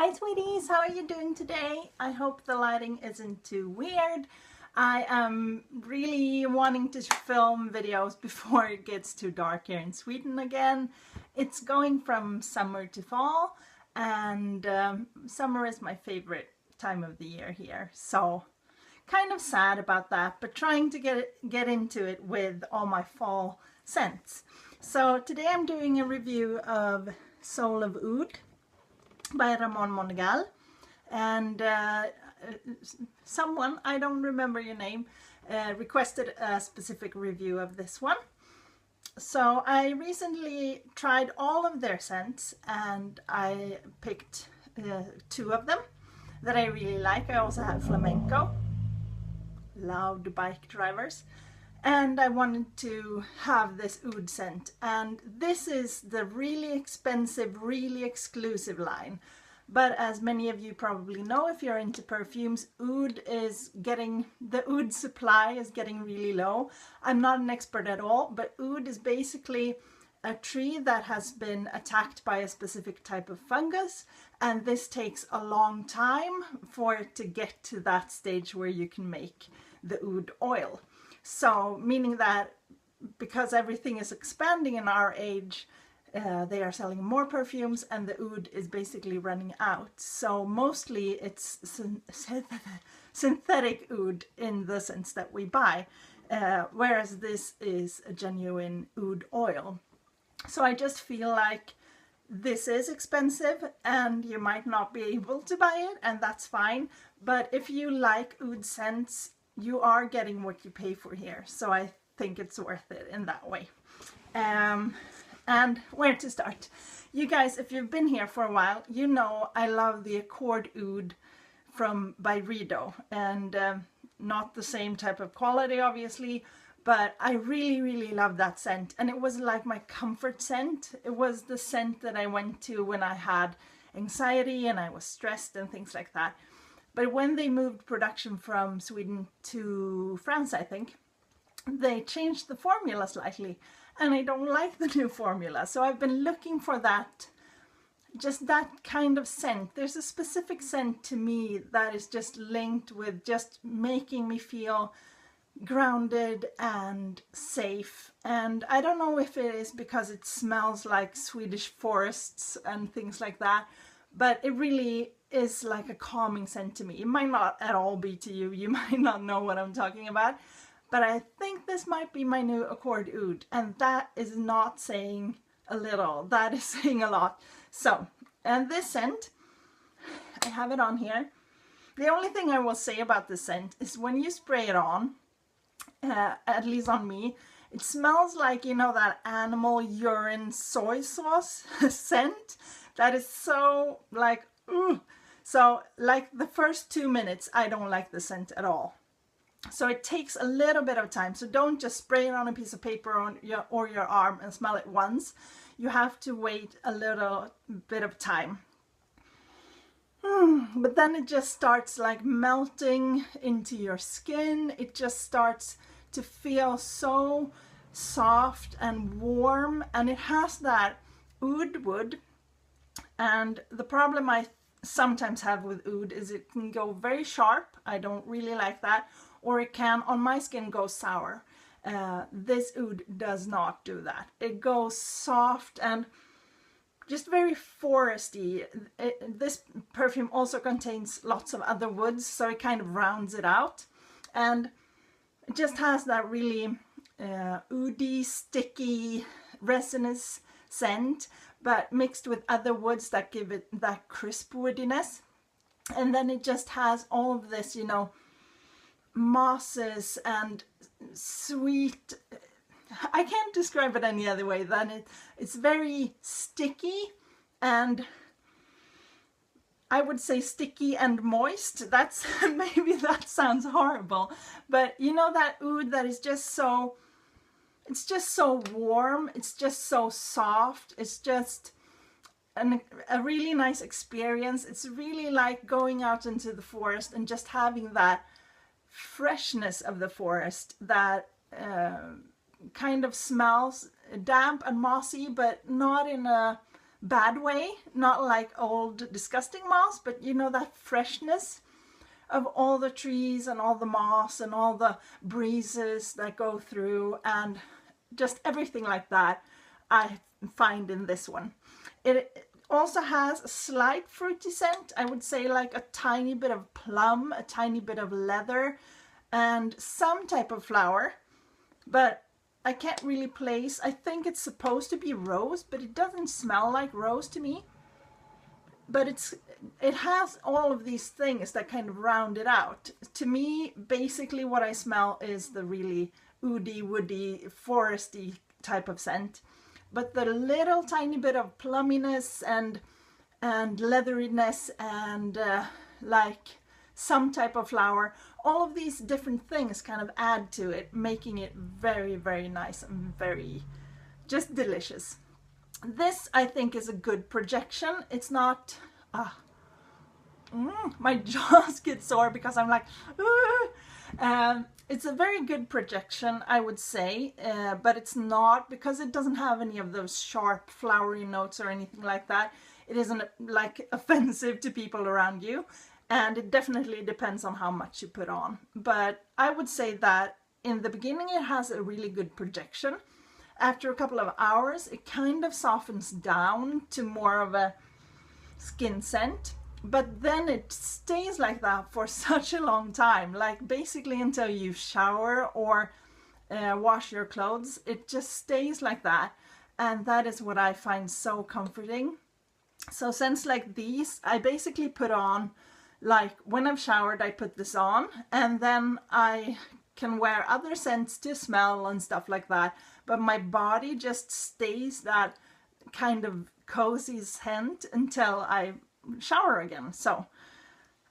Hi sweeties, how are you doing today? I hope the lighting isn't too weird. I am really wanting to film videos before it gets too dark here in Sweden again. It's going from summer to fall, and summer is my favorite time of the year here. So kind of sad about that, but trying to get into it with all my fall scents. So today I'm doing a review of Soul of Oud by Ramon Monegal, and someone, I don't remember your name, requested a specific review of this one. So I recently tried all of their scents and I picked two of them that I really like. I also have flamenco, loud bike drivers, and I wanted to have this oud scent, and this is the really expensive, really exclusive line. But as many of you probably know, if you're into perfumes, the oud supply is getting really low. I'm not an expert at all, but oud is basically a tree that has been attacked by a specific type of fungus, and this takes a long time for it to get to that stage where you can make the oud oil. So meaning that because everything is expanding in our age, they are selling more perfumes and the oud is basically running out. So mostly it's synthetic oud in the sense that we buy, whereas this is a genuine oud oil. So I just feel like this is expensive and you might not be able to buy it, and that's fine. But if you like oud scents, you are getting what you pay for here. So I think it's worth it in that way. And where to start? You guys, if you've been here for a while, you know I love the Accord Oud by Rideau, and not the same type of quality obviously, but I really love that scent, and it was like my comfort scent. It was the scent that I went to when I had anxiety and I was stressed and things like that. But when they moved production from Sweden to France, I think, they changed the formula slightly, and I don't like the new formula. So I've been looking for that, just that kind of scent. There's a specific scent to me that is just linked with just making me feel grounded and safe. And I don't know if it is because it smells like Swedish forests and things like that, but it really is like a calming scent to me. It might not at all be to you. You might not know what I'm talking about. But I think this might be my new Accord Oud, and that is not saying a little, that is saying a lot. So, and this scent, I have it on here. The only thing I will say about this scent is when you spray it on, at least on me, it smells like, you know, that animal urine soy sauce scent that is so like, ooh. So like the first 2 minutes, I don't like the scent at all. So it takes a little bit of time. So don't just spray it on a piece of paper or your arm and smell it once. You have to wait a little bit of time. But then it just starts like melting into your skin. It just starts to feel so soft and warm, and it has that oud wood. And the problem I sometimes have with oud is it can go very sharp. I don't really like that. Or it can, on my skin, go sour. This oud does not do that. It goes soft and just very foresty. This perfume also contains lots of other woods, so it kind of rounds it out. And it just has that really oudy, sticky, resinous scent, but mixed with other woods that give it that crisp woodiness. And then it just has all of this, you know, mosses and sweet, I can't describe it any other way than it's very sticky, and I would say sticky and moist. That's maybe that sounds horrible, but you know that oud that is just so, it's just so warm, it's just so soft, it's just a really nice experience. It's really like going out into the forest and just having that freshness of the forest that kind of smells damp and mossy, but not in a bad way, not like old disgusting moss, but you know, that freshness of all the trees and all the moss and all the breezes that go through and just everything like that I find in this one. It also has a slight fruity scent. I would say like a tiny bit of plum, a tiny bit of leather, and some type of flower, but I can't really place. I think it's supposed to be rose, but it doesn't smell like rose to me. But it has all of these things that kind of round it out. To me, basically what I smell is the really oody, woody, foresty type of scent. But the little tiny bit of plumminess and leatheriness and like some type of flower, all of these different things kind of add to it, making it very, very nice and very just delicious. This, I think, is a good projection. It's not... my jaws get sore because I'm like... it's a very good projection, I would say, but it's not, because it doesn't have any of those sharp flowery notes or anything like that. It isn't like offensive to people around you, and it definitely depends on how much you put on. But I would say that in the beginning it has a really good projection. After a couple of hours, it kind of softens down to more of a skin scent, but then it stays like that for such a long time, like basically until you shower or wash your clothes. It just stays like that, and that is what I find so comforting. So scents like these, I basically put on, like when I've showered, I put this on, and then I can wear other scents to smell and stuff like that, but my body just stays that kind of cozy scent until I shower again. So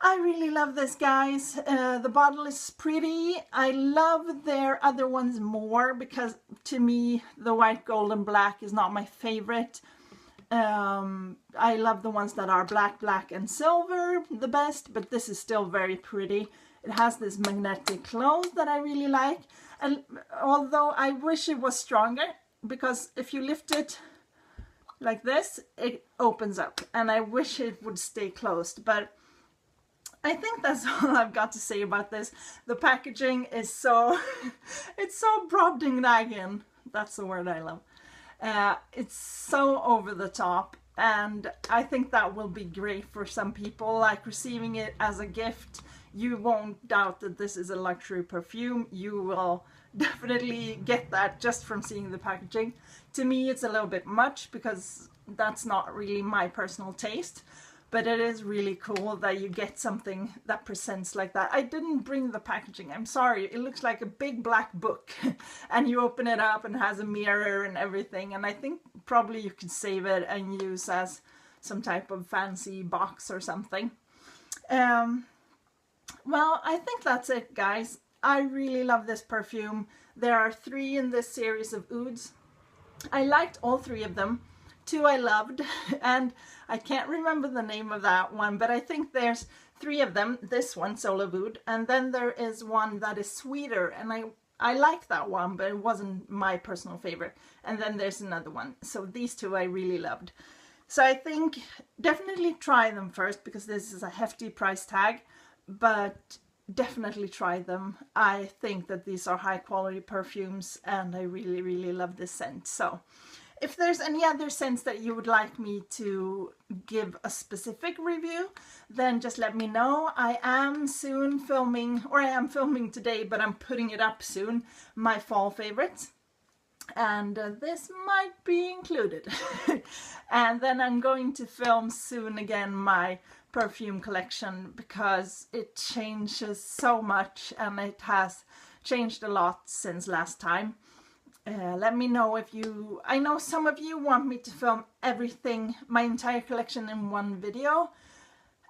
I really love this, guys. The bottle is pretty. I love their other ones more because to me the white, gold and black is not my favorite. I love the ones that are black, black and silver the best, but this is still very pretty. It has this magnetic close that I really like, and although I wish it was stronger, because if you lift it like this, it opens up, and I wish it would stay closed. But I think that's all I've got to say about this. The packaging is so it's so brobdingnagen. That's the word I love. It's so over the top, and I think that will be great for some people, like receiving it as a gift. You won't doubt that this is a luxury perfume. You will definitely get that just from seeing the packaging. To me, it's a little bit much because that's not really my personal taste, but it is really cool that you get something that presents like that. I didn't bring the packaging, I'm sorry. It looks like a big black book and you open it up and it has a mirror and everything, and I think probably you could save it and use as some type of fancy box or something. Well, I think that's it, guys. I really love this perfume. There are 3 in this series of ouds. I liked all 3 of them. 2 I loved, and I can't remember the name of that one, but I think there's 3 of them. This one, Soul Oud, and then there is one that is sweeter, and I like that one, but it wasn't my personal favorite. And then there's another one. So these 2 I really loved. So I think definitely try them first, because this is a hefty price tag, but definitely try them. I think that these are high quality perfumes, and I really, really love this scent. So if there's any other scents that you would like me to give a specific review, then just let me know. I am soon filming, or I am filming today, but I'm putting it up soon, my fall favorites. And this might be included. And then I'm going to film soon again my perfume collection, because it changes so much, and it has changed a lot since last time. Let me know if you... I know some of you want me to film everything, my entire collection in one video,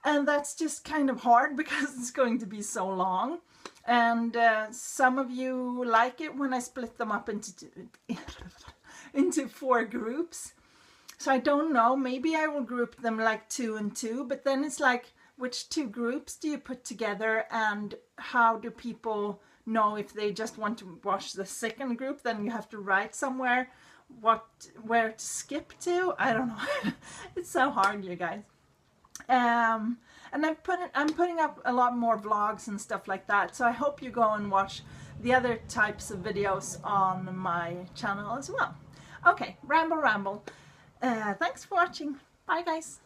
and that's just kind of hard because it's going to be so long. And some of you like it when I split them up into 4 groups. So I don't know, maybe I will group them like 2 and 2, but then it's like, which 2 groups do you put together, and how do people know if they just want to watch the second group? Then you have to write somewhere, where to skip to. I don't know. It's so hard, you guys. And I'm putting up a lot more vlogs and stuff like that, so I hope you go and watch the other types of videos on my channel as well. Okay, ramble. Thanks for watching. Bye, guys.